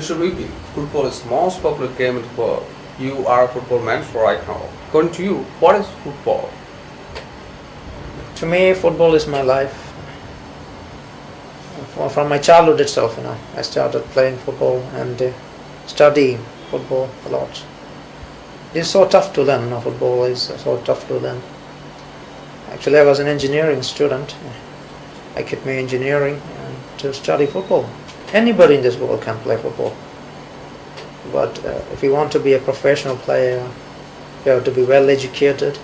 You should repeat. Football is the most popular game in the world. You are a football man right now. According to you, what is football? To me, football is my life. From my childhood itself, I started playing football and studying football a lot. It is so tough to learn. Football is so tough to learn. Actually, I was an engineering student. I kept my engineering to study football. Anybody in this world can play football. But if you want to be a professional player, you have to be well educated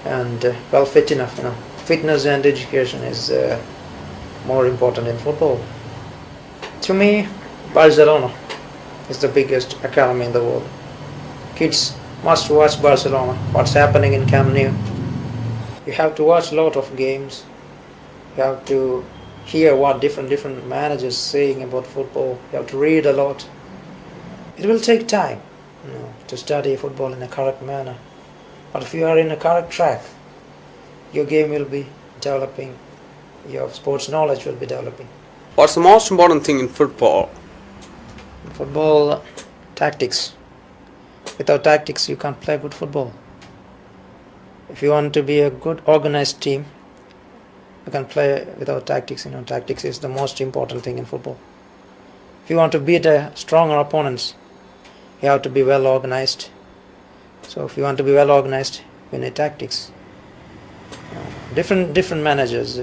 and well fit enough. Fitness and education is more important in football. To me, Barcelona is the biggest academy in the world. Kids must watch Barcelona, what's happening in Camp Nou. You have to watch a lot of games. You have to hear what different managers saying about football. You have to read a lot. It will take time to study football in a correct manner. But if you are in a correct track, your game will be developing. Your sports knowledge will be developing. What's the most important thing in football? Football, tactics. Without tactics, you can't play good football. If you want to be a good organized team, you can play without tactics. Tactics is the most important thing in football. If you want to beat stronger opponents, you have to be well organized. So if you want to be well organized, you need tactics. Different managers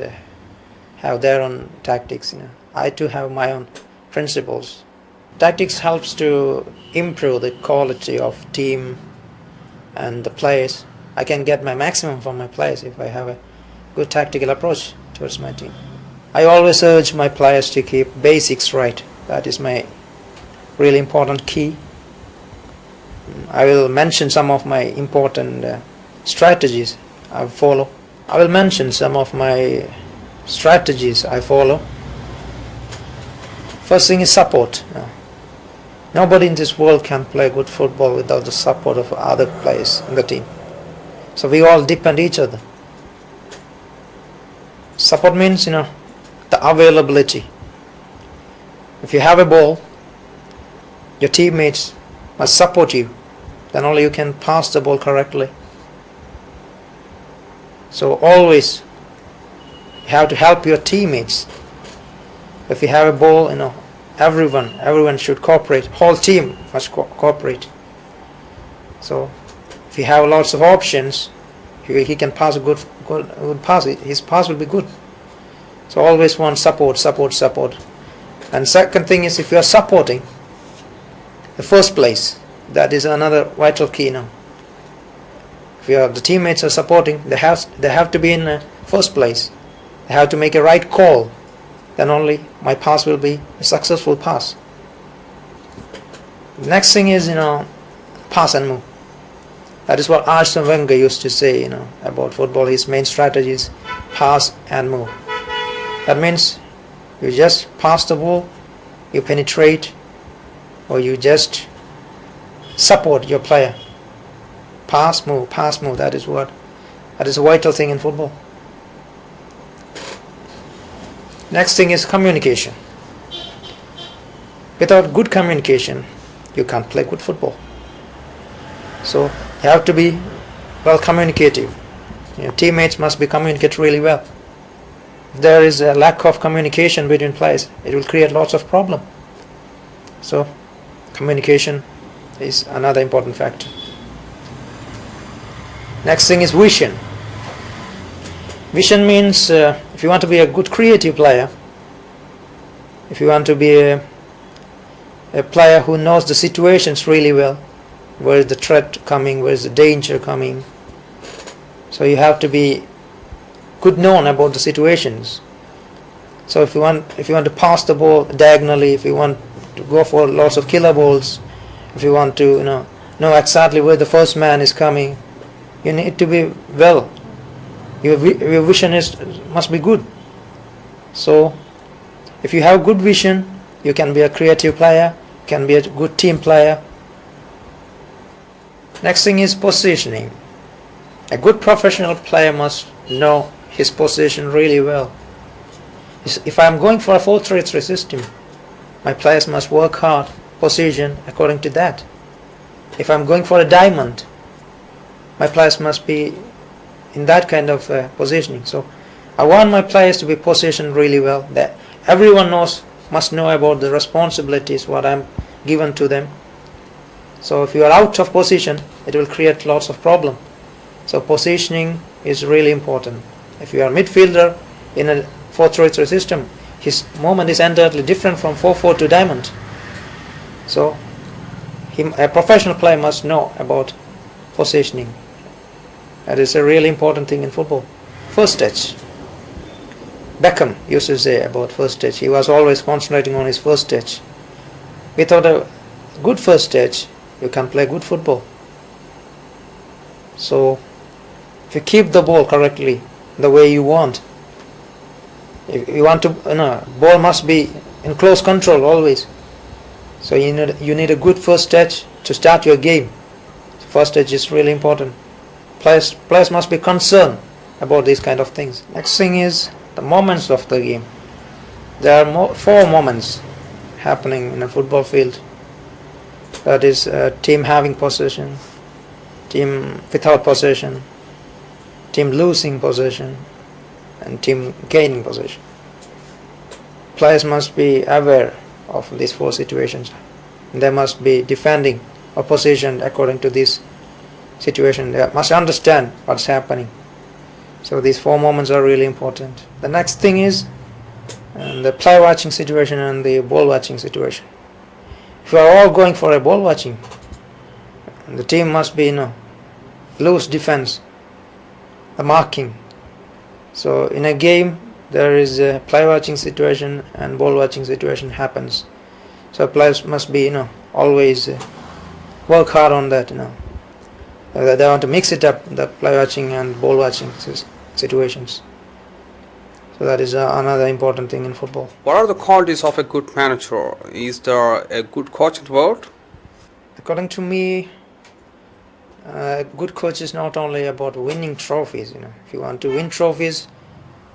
have their own tactics. I too have my own principles. Tactics helps to improve the quality of team and the players. I can get my maximum from my players if I have a good tactical approach towards my team. I always urge my players to keep basics right. That is my really important key. I will mention some of my important strategies I follow. I will mention some of my strategies I follow. First thing is support. Nobody in this world can play good football without the support of other players in the team. So we all depend on each other. Support means, the availability. If you have a ball, your teammates must support you. Then only you can pass the ball correctly. So always you have to help your teammates. If you have a ball, everyone should cooperate. Whole team must cooperate. So if you have lots of options, he can pass a good pass. His pass will be good. So always want support. And second thing is, if you are supporting, the first place, that is another vital key now. If the teammates are supporting, they have to be in first place. They have to make a right call. Then only my pass will be a successful pass. Next thing is, pass and move. That is what Arsene Wenger used to say, about football. His main strategy is pass and move. That means you just pass the ball, you penetrate, or you just support your player. Pass, move. That is a vital thing in football. Next thing is communication. Without good communication, you can't play good football. So you have to be well communicative. Teammates must be communicate really well. If there is a lack of communication between players, it will create lots of problem. So communication is another important factor. Next thing is vision. Vision means if you want to be a good creative player, if you want to be a player who knows the situations really well, where is the threat coming, where is the danger coming, so you have to be good known about the situations. So if you want to pass the ball diagonally, if you want to go for lots of killer balls, if you want to know exactly where the first man is coming, you need to be well. Your vision must be good. So if you have good vision, you can be a creative player, you can be a good team player. Next thing is positioning. A good professional player must know his position really well. If I am going for a 4-3-3 system, My players must work hard, position according to that. If I'm going for a diamond, my players must be in that kind of positioning. So I want my players to be positioned really well. That everyone must know about the responsibilities what I'm given to them. So if you are out of position, it will create lots of problem. So positioning is really important. If you are midfielder in a 4-3-3 system, his movement is entirely different from 4-4 to diamond. So a professional player must know about positioning. That is a really important thing in football. First touch. Beckham used to say about first touch. He was always concentrating on his first touch. Without a good first touch, you can play good football. So if you keep the ball correctly, the way you want, if you want to, ball must be in close control always. So you need a good first touch to start your game. First touch is really important. Players must be concerned about these kind of things. Next thing is the moments of the game. There are 4 moments happening in a football field. That is team having possession, team without possession, team losing possession, and team gaining possession. Players must be aware of these 4 situations. They must be defending or positioned according to this situation. They must understand what's happening. So these 4 moments are really important. The next thing is the play watching situation and the ball watching situation. If you are all going for a ball watching, the team must be loose defense, the marking. So in a game there is a play watching situation and ball watching situation happens. So players must be always work hard on that. They want to mix it up, the play watching and ball watching situations. So that is another important thing in football. What are the qualities of a good manager? Is there a good coach involved? According to me, a good coach is not only about winning trophies. If you want to win trophies,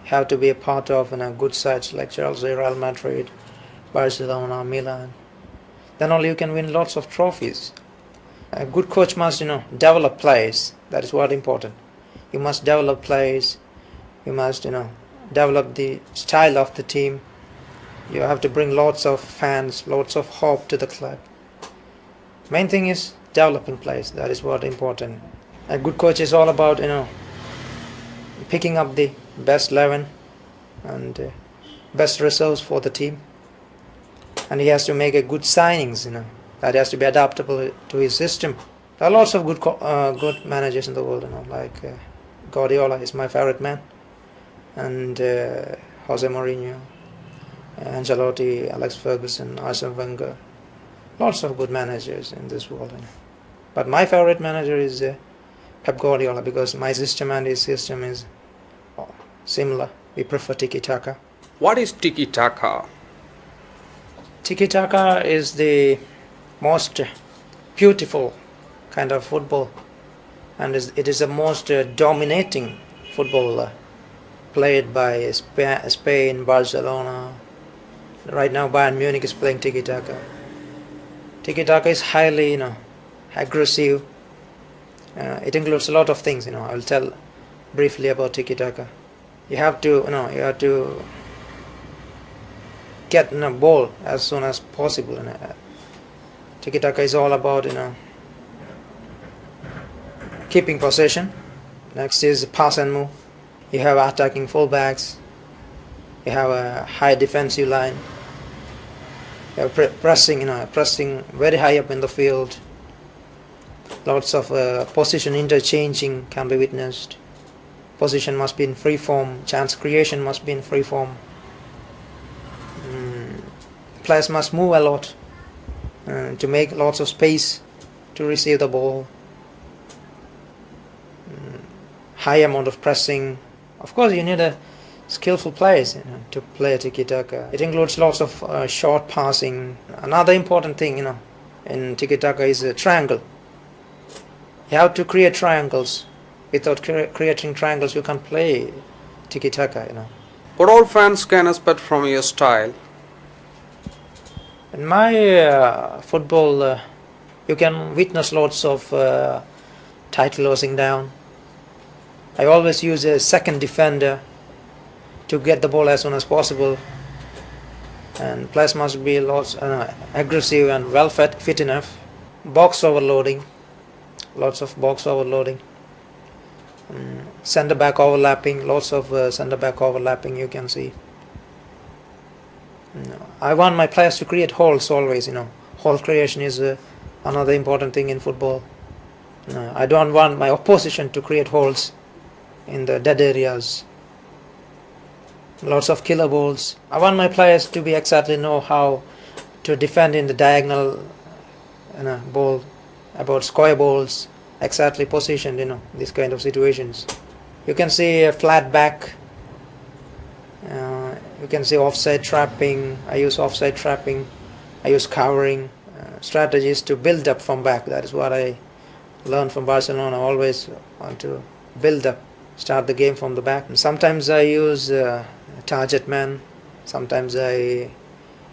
you have to be a part of good sides like Chelsea, Real Madrid, Barcelona, Milan. Then only you can win lots of trophies. A good coach must develop players. That is what important. You must develop players. You must develop the style of the team. You have to bring lots of fans, lots of hope to the club. Main thing is developing players. That is what important. A good coach is all about picking up the best 11 and best reserves for the team. And he has to make a good signings. That has to be adaptable to his system. There are lots of good managers in the world. Like Guardiola is my favorite man, and Jose Mourinho, Ancelotti, Alex Ferguson, Arsene Wenger. Lots of good managers in this world. But my favorite manager is Pep Guardiola, because my system and his system is similar. We prefer tiki taka. What is tiki taka? Tiki taka is the most beautiful kind of football, and it is the most dominating football played by Spain, Barcelona. Right now Bayern Munich is playing tiki taka. Tiki taka is highly aggressive. It includes a lot of things. I will tell briefly about tiki taka. You have to get ball as soon as possible. Tiki taka is all about keeping possession. Next is pass and move. You have attacking fullbacks. You have a high defensive line. You have pressing very high up in the field. Lots of position interchanging can be witnessed. Position must be in free form. Chance creation must be in free form. Players must move a lot to make lots of space to receive the ball. High amount of pressing. Of course, you need a skillful players to play tiki-taka. It includes lots of short passing. Another important thing in tiki-taka is a triangle. You have to create triangles. Without creating triangles, you can't play tiki-taka. What all fans can expect from your style? In my football, you can witness lots of tight closing down. I always use a second defender to get the ball as soon as possible, and players must be lots aggressive and well fit enough. Box overloading, lots of box overloading. Centre back overlapping, lots of centre back overlapping you can see. I want my players to create holes always. Hole creation is another important thing in football. I don't want my opposition to create holes in the dead areas. Lots of killer balls. I want my players to be exactly know how to defend in the diagonal ball, about square balls, exactly positioned, these kind of situations. You can see a flat back. You can see offside trapping. I use offside trapping. I use covering strategies to build up from back. That is what I learned from Barcelona. I always want to build up, start the game from the back. And sometimes I use target man. Sometimes I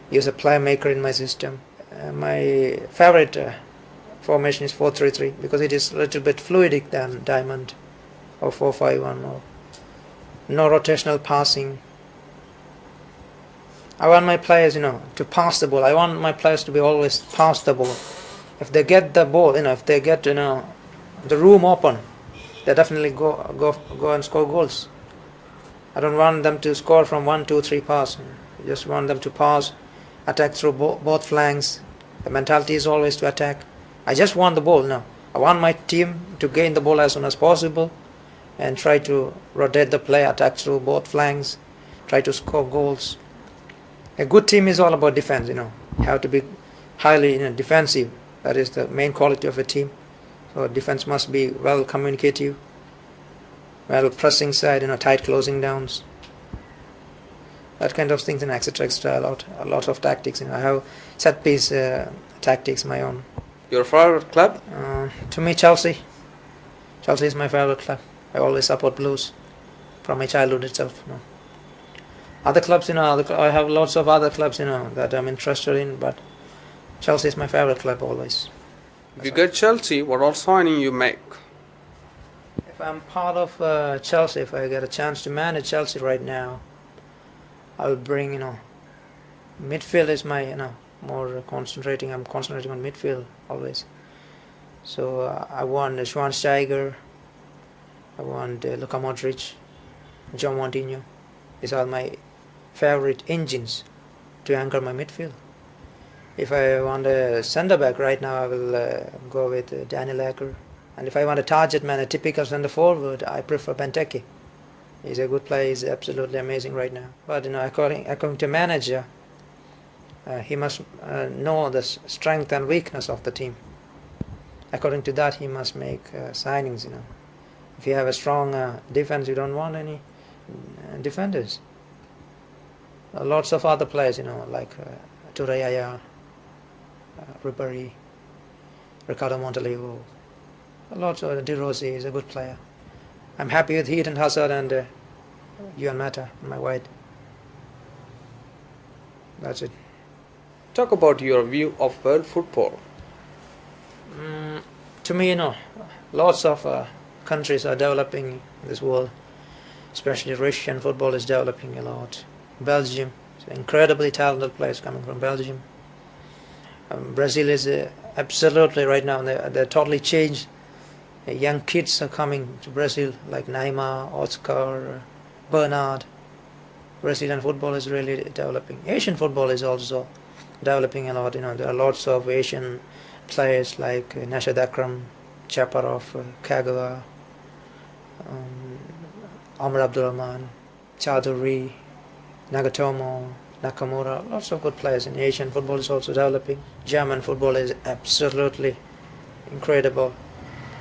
use a playmaker in my system. My favorite formation is 4-3-3 because it is a little bit fluidic than diamond or 4-5-1 or no rotational passing. I want my players, to pass the ball. I want my players to be always pass the ball. If they get the ball, if they get, the room open, they definitely go and score goals. I don't want them to score from 1, 2, 3 pass. I just want them to pass, attack through both flanks. The mentality is always to attack. I just want the ball now. I want my team to gain the ball as soon as possible and try to rotate the play, attack through both flanks, try to score goals. A good team is all about defense, You have to be highly defensive. That is the main quality of a team. So defense must be well communicative, well pressing side, tight closing downs. That kind of things, etc. A lot of tactics. I have set piece tactics my own. Your favorite club? To me, Chelsea. Chelsea is my favorite club. I always support Blues from my childhood itself. Other clubs, I have lots of other clubs, that I'm interested in, but Chelsea is my favorite club always. If you get Chelsea, what all signing you make? If I'm part of Chelsea, if I get a chance to manage Chelsea right now, I'll bring, midfield is my, more concentrating. I'm concentrating on midfield always. So I want Schweinsteiger, I want Luka Modric, John Montinho. These are my favorite engines to anchor my midfield. If I want a centre back right now, I will go with Daniel Acker. And if I want a target man, a typical centre forward, I prefer Benteke. He's a good player. He's absolutely amazing right now. But according to manager, he must know the strength and weakness of the team. According to that, he must make signings. If you have a strong defense, you don't want any defenders. Lots of other players, like Torreira, Ribéry, Ricardo Montalvo. Lots of De Rossi is a good player. I'm happy with Eden Hazard and Juan Mata, my wide. That's it. Talk about your view of world football. To me, lots of countries are developing in this world. Especially Russian football is developing a lot. Belgium, incredibly talented players coming from Belgium. Brazil is absolutely right now, they're totally changed. Young kids are coming to Brazil like Neymar, Oscar, Bernard. Brazilian football is really developing. Asian football is also developing a lot. There are lots of Asian players like Nashad Akram, Chaparov, Kagawa, Amr Abdurrahman, Chowdhury, Nagatomo, Nakamura. Lots of good players in Asian football is also developing. German football is absolutely incredible.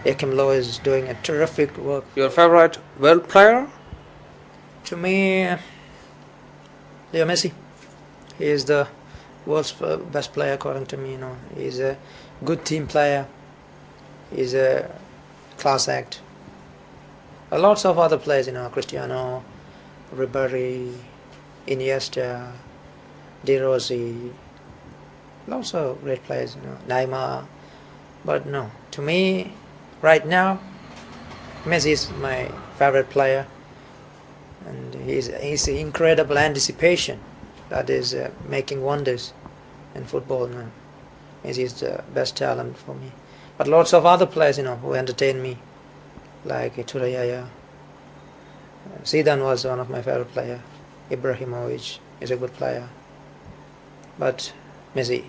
Joachim Low is doing a terrific work. Your favorite world player? To me, Leo Messi. He is the world's best player according to me. He's a good team player. He's a class act. Lots of other players, Cristiano, Ribéry, Iniesta, De Rossi, Lots of great players, Neymar. But no, to me, right now, Messi is my favorite player, and he's incredible anticipation that is making wonders in football now. Messi is the best talent for me. But lots of other players, who entertain me, like Turaya. Zidane was one of my favorite players. Ibrahimovic is a good player. But Messi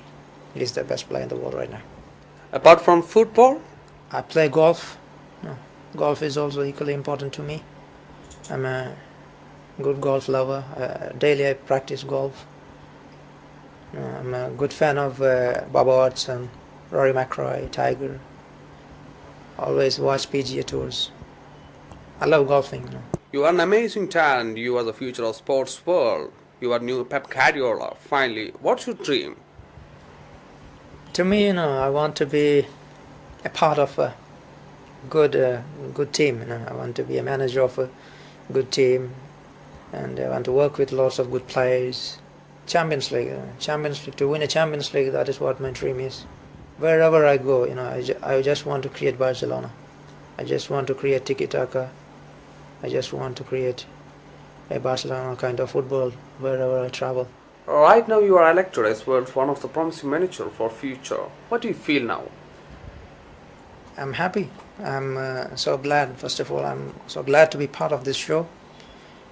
is the best player in the world right now. Apart from football, I play golf. Golf is also equally important to me. I'm a good golf lover. Daily I practice golf. I'm a good fan of Bob Watson, Rory McIlroy, Tiger. Always watch PGA tours. I love golfing. you are an amazing talent. You are the future of sports world. You are new Pep Guardiola. Finally, what's your dream? To me, I want to be a part of a good team. I want to be a manager of a good team, and I want to work with lots of good players. Champions League, to win a Champions League. That is what my dream is. Wherever I go, I just want to create Barcelona. I just want to create tiki taka. I just want to create a Barcelona kind of football wherever I travel. Right now, you are elected as world's one of the promising manager for future. What do you feel now? I'm happy. I'm so glad. First of all, I'm so glad to be part of this show,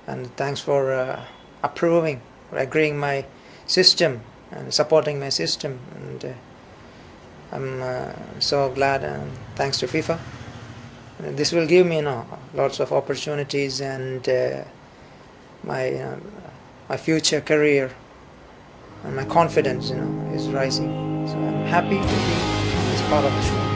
and thanks for approving, for agreeing my system and supporting my system. And I'm so glad, and thanks to FIFA. And this will give me, lots of opportunities, and my future career and my confidence, is rising. So I'm happy to be as part of the show.